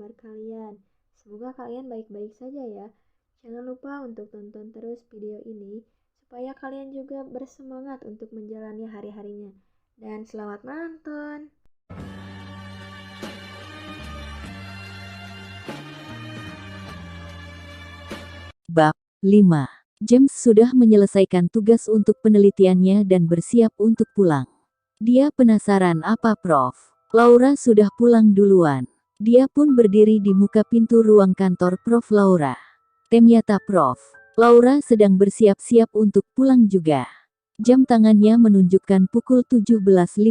kabar kalian? Semoga kalian baik-baik saja ya. Jangan lupa untuk tonton terus video ini supaya kalian juga bersemangat untuk menjalani hari-harinya. Dan selamat menonton! Bab 5. James sudah menyelesaikan tugas untuk penelitiannya dan bersiap untuk pulang. Dia penasaran apa Prof. Laura sudah pulang duluan. Dia pun berdiri di muka pintu ruang kantor Prof. Laura. Ternyata Prof. Laura sedang bersiap-siap untuk pulang juga. Jam tangannya menunjukkan pukul 17.15,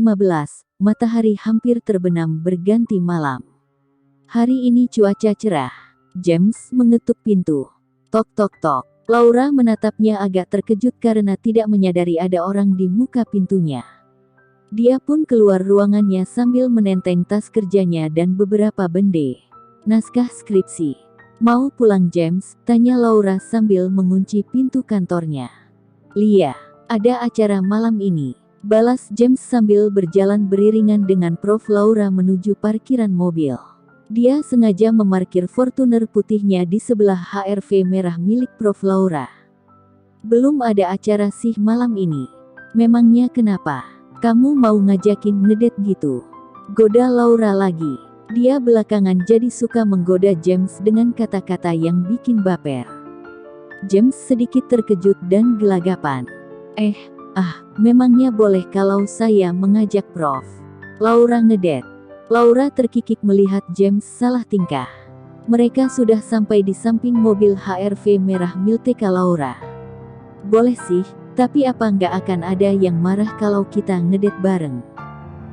matahari hampir terbenam berganti malam. Hari ini cuaca cerah. James mengetuk pintu. Tok tok tok. Laura menatapnya agak terkejut karena tidak menyadari ada orang di muka pintunya. Dia pun keluar ruangannya sambil menenteng tas kerjanya dan beberapa bende naskah skripsi. Mau pulang James? Tanya Laura sambil mengunci pintu kantornya. Lia, ada acara malam ini. Balas James sambil berjalan beriringan dengan Prof. Laura menuju parkiran mobil. Dia sengaja memarkir Fortuner putihnya di sebelah HRV merah milik Prof. Laura. Belum ada acara sih malam ini. Memangnya kenapa? Kamu mau ngajakin ngedate gitu? Goda Laura lagi. Dia belakangan jadi suka menggoda James dengan kata-kata yang bikin baper. James sedikit terkejut dan gelagapan. Memangnya boleh kalau saya mengajak Prof. Laura ngedate? Laura terkikik melihat James salah tingkah. Mereka sudah sampai di samping mobil HRV merah milik Laura. Boleh sih, tapi apa nggak akan ada yang marah kalau kita ngedate bareng?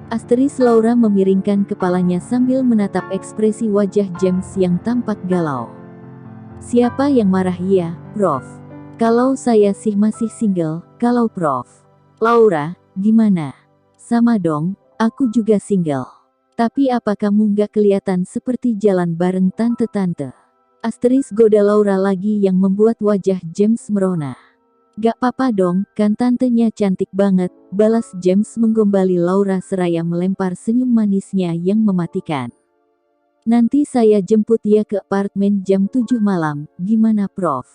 Asteris Laura memiringkan kepalanya sambil menatap ekspresi wajah James yang tampak galau. Siapa yang marah ya, Prof? Kalau saya sih masih single, kalau Prof. Laura, gimana? Sama dong, aku juga single. Tapi apa kamu nggak kelihatan seperti jalan bareng tante-tante? Asteris goda Laura lagi yang membuat wajah James merona. Gak apa-apa dong, kan tantenya cantik banget, balas James menggombali Laura seraya melempar senyum manisnya yang mematikan. Nanti saya jemput ya ke apartemen jam 7 malam, gimana Prof?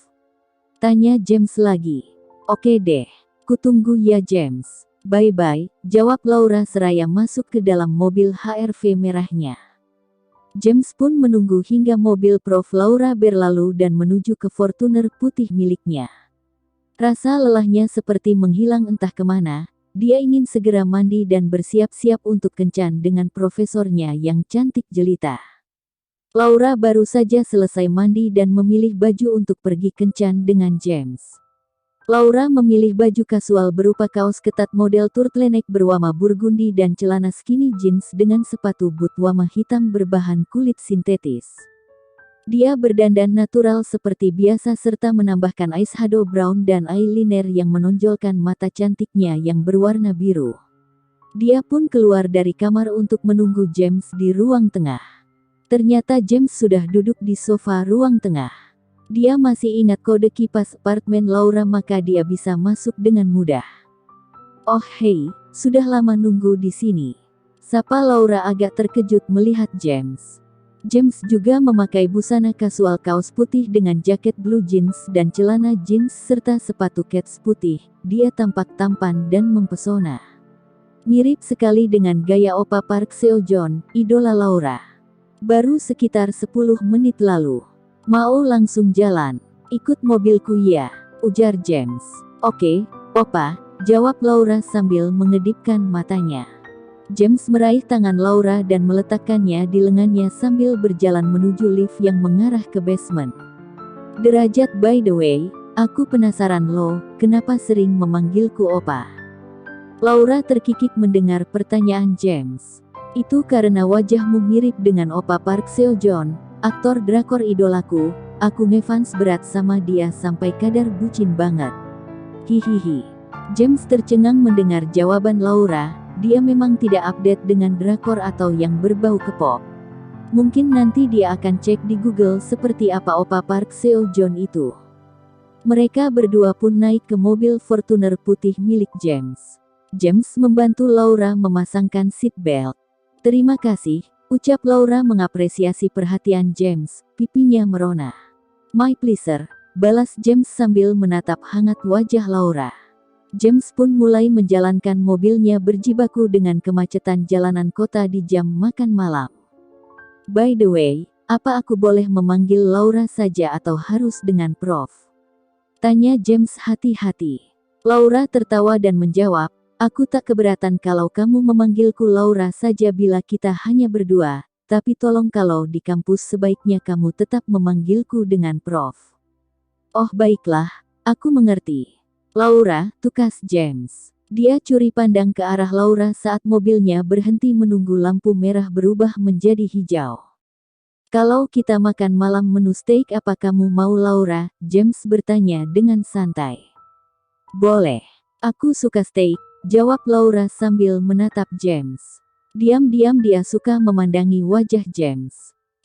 Tanya James lagi. Oke deh, kutunggu ya James. Bye-bye, jawab Laura seraya masuk ke dalam mobil HRV merahnya. James pun menunggu hingga mobil Prof. Laura berlalu dan menuju ke Fortuner putih miliknya. Rasa lelahnya seperti menghilang entah kemana, dia ingin segera mandi dan bersiap-siap untuk kencan dengan profesornya yang cantik jelita. Laura baru saja selesai mandi dan memilih baju untuk pergi kencan dengan James. Laura memilih baju kasual berupa kaos ketat model turtleneck berwarna burgundi dan celana skinny jeans dengan sepatu boot warna hitam berbahan kulit sintetis. Dia berdandan natural seperti biasa serta menambahkan eyeshadow brown dan eyeliner yang menonjolkan mata cantiknya yang berwarna biru. Dia pun keluar dari kamar untuk menunggu James di ruang tengah. Ternyata James sudah duduk di sofa ruang tengah. Dia masih ingat kode kipas apartemen Laura maka dia bisa masuk dengan mudah. Oh hei, sudah lama nunggu di sini. Sapa Laura agak terkejut melihat James. James juga memakai busana kasual kaos putih dengan jaket blue jeans dan celana jeans serta sepatu kets putih. Dia tampak tampan dan mempesona. Mirip sekali dengan gaya Opa Park Seo-joon, idola Laura. Baru sekitar 10 menit lalu. Mau langsung jalan? Ikut mobilku ya, ujar James. Oke, Opa, jawab Laura sambil mengedipkan matanya. James meraih tangan Laura dan meletakkannya di lengannya sambil berjalan menuju lift yang mengarah ke basement. Derajat, by the way, aku penasaran lo, kenapa sering memanggilku Opa? Laura terkikik mendengar pertanyaan James. Itu karena wajahmu mirip dengan Opa Park Seo-joon, aktor drakor idolaku. Aku ngefans berat sama dia sampai kadar bucin banget. Hihihi. James tercengang mendengar jawaban Laura. Dia memang tidak update dengan drakor atau yang berbau K-pop. Mungkin nanti dia akan cek di Google seperti apa Opa Park Seo-joon itu. Mereka berdua pun naik ke mobil Fortuner putih milik James. James membantu Laura memasangkan seat belt. Terima kasih, Ucap Laura mengapresiasi perhatian James, pipinya merona. My pleasure, balas James sambil menatap hangat wajah Laura. James pun mulai menjalankan mobilnya berjibaku dengan kemacetan jalanan kota di jam makan malam. By the way, apa aku boleh memanggil Laura saja atau harus dengan Prof? Tanya James hati-hati. Laura tertawa dan menjawab, aku tak keberatan kalau kamu memanggilku Laura saja bila kita hanya berdua, tapi tolong kalau di kampus sebaiknya kamu tetap memanggilku dengan Prof. Oh baiklah, aku mengerti. Laura, tukas James. Dia curi pandang ke arah Laura saat mobilnya berhenti menunggu lampu merah berubah menjadi hijau. Kalau kita makan malam menu steak apa kamu mau Laura? James bertanya dengan santai. Boleh. Aku suka steak, jawab Laura sambil menatap James. Diam-diam dia suka memandangi wajah James.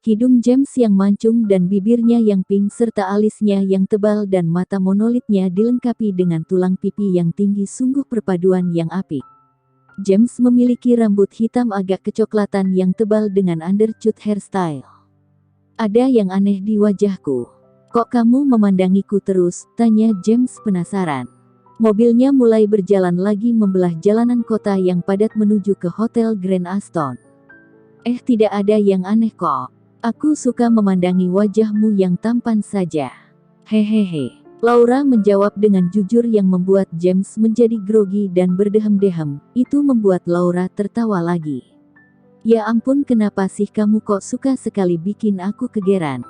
Hidung James yang mancung dan bibirnya yang pink serta alisnya yang tebal dan mata monolitnya dilengkapi dengan tulang pipi yang tinggi sungguh perpaduan yang apik. James memiliki rambut hitam agak kecoklatan yang tebal dengan undercut hairstyle. Ada yang aneh di wajahku. Kok kamu memandangiku terus? Tanya James penasaran. Mobilnya mulai berjalan lagi membelah jalanan kota yang padat menuju ke Hotel Grand Aston. Tidak ada yang aneh kok. Aku suka memandangi wajahmu yang tampan saja. Hehehe. Laura menjawab dengan jujur yang membuat James menjadi grogi dan berdehem-dehem. Itu membuat Laura tertawa lagi. Ya ampun kenapa sih kamu kok suka sekali bikin aku kegeran.